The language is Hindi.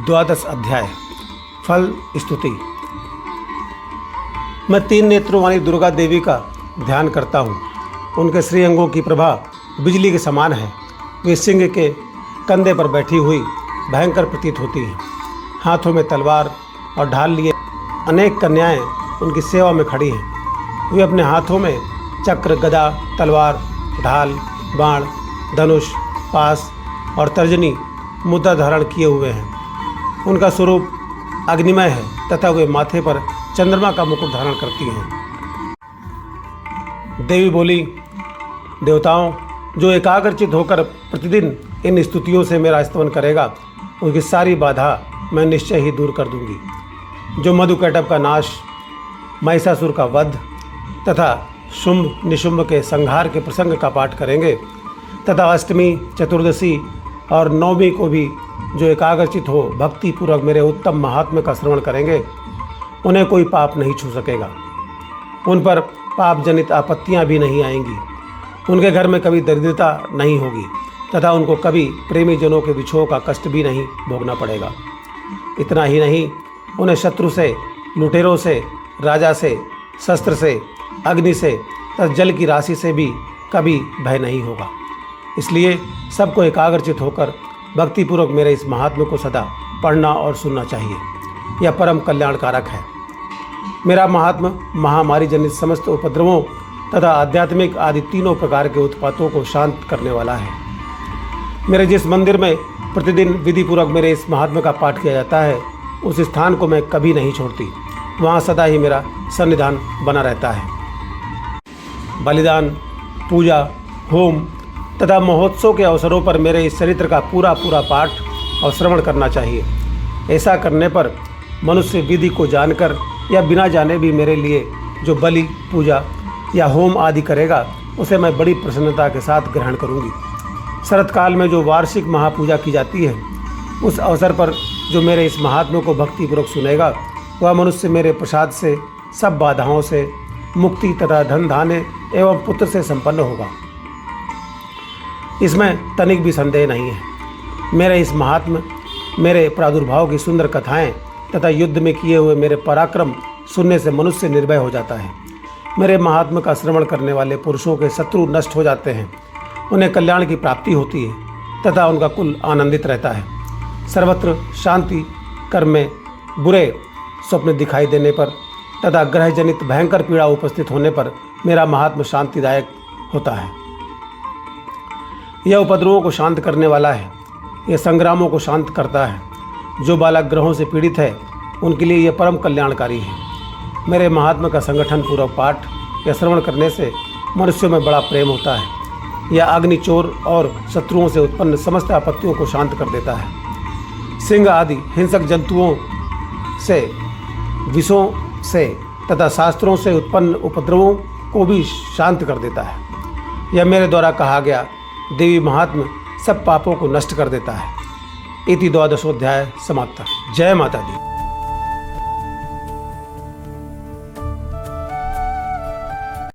द्वादश अध्याय फल स्तुति। मैं 3 नेत्रों वाली दुर्गा देवी का ध्यान करता हूँ। उनके श्रीअंगों की प्रभा बिजली के समान है। वे सिंह के कंधे पर बैठी हुई भयंकर प्रतीत होती हैं। हाथों में तलवार और ढाल लिए अनेक कन्याएं उनकी सेवा में खड़ी हैं। वे अपने हाथों में चक्र, गदा, तलवार, ढाल, बाण, धनुष, पास और तर्जनी मुद्रा धारण किए हुए हैं। उनका स्वरूप अग्निमय है तथा वे माथे पर चंद्रमा का मुकुट धारण करती हैं। देवी बोली, देवताओं, जो एकाग्रचित होकर प्रतिदिन इन स्तुतियों से मेरा स्तवन करेगा, उनकी सारी बाधा मैं निश्चय ही दूर कर दूंगी। जो मधुकैटभ का नाश, महिषासुर का वध तथा शुंभ निशुंभ के संहार के प्रसंग का पाठ करेंगे तथा अष्टमी, चतुर्दशी और नवमी को भी जो एकाग्रचित हो भक्तिपूर्वक मेरे उत्तम महात्म्य का श्रवण करेंगे, उन्हें कोई पाप नहीं छू सकेगा। उन पर पाप जनित आपत्तियां भी नहीं आएंगी। उनके घर में कभी दरिद्रता नहीं होगी तथा उनको कभी प्रेमी जनों के विछोह का कष्ट भी नहीं भोगना पड़ेगा। इतना ही नहीं, उन्हें शत्रु से, लुटेरों से, राजा से, शस्त्र से, अग्नि से तथा जल की राशि से भी कभी भय नहीं होगा। इसलिए सबको एकाग्रचित होकर भक्तिपूर्वक मेरे इस महात्म्य को सदा पढ़ना और सुनना चाहिए। यह परम कल्याणकारक है। मेरा महात्म्य महामारी जनित समस्त उपद्रवों तथा आध्यात्मिक आदि तीनों प्रकार के उत्पातों को शांत करने वाला है। मेरे जिस मंदिर में प्रतिदिन विधिपूर्वक मेरे इस महात्म्य का पाठ किया जाता है, उस स्थान को मैं कभी नहीं छोड़ती। वहाँ सदा ही मेरा सन्निधान बना रहता है। बलिदान, पूजा, होम तथा महोत्सव के अवसरों पर मेरे इस चरित्र का पूरा पाठ और श्रवण करना चाहिए। ऐसा करने पर मनुष्य विधि को जानकर या बिना जाने भी मेरे लिए जो बलि, पूजा या होम आदि करेगा, उसे मैं बड़ी प्रसन्नता के साथ ग्रहण करूंगी। शरत काल में जो वार्षिक महापूजा की जाती है, उस अवसर पर जो मेरे इस महात्म्य को भक्तिपूर्वक सुनेगा, वह मनुष्य मेरे प्रसाद से सब बाधाओं से मुक्ति तथा धन धान्य एवं पुत्र से संपन्न होगा। इसमें तनिक भी संदेह नहीं है। मेरे इस महात्म्य, मेरे प्रादुर्भाव की सुंदर कथाएं तथा युद्ध में किए हुए मेरे पराक्रम सुनने से मनुष्य निर्भय हो जाता है। मेरे महात्म्य का श्रवण करने वाले पुरुषों के शत्रु नष्ट हो जाते हैं। उन्हें कल्याण की प्राप्ति होती है तथा उनका कुल आनंदित रहता है। सर्वत्र शांति, कर्म में बुरे स्वप्न दिखाई देने पर तथा ग्रह जनित भयंकर पीड़ा उपस्थित होने पर मेरा महात्म्य शांतिदायक होता है। यह उपद्रवों को शांत करने वाला है। यह संग्रामों को शांत करता है। जो बालक ग्रहों से पीड़ित है, उनके लिए यह परम कल्याणकारी है। मेरे महात्म्य का संगठन पूर्वक पाठ या श्रवण करने से मनुष्यों में बड़ा प्रेम होता है। यह अग्नि, चोर और शत्रुओं से उत्पन्न समस्त आपत्तियों को शांत कर देता है। सिंह आदि हिंसक जंतुओं से, विषों से तथा शास्त्रों से उत्पन्न उपद्रवों को भी शांत कर देता है। यह मेरे द्वारा कहा गया देवी महात्म्य सब पापों को नष्ट कर देता है। इति द्वादशोध्याय समाप्त। जय माता दी।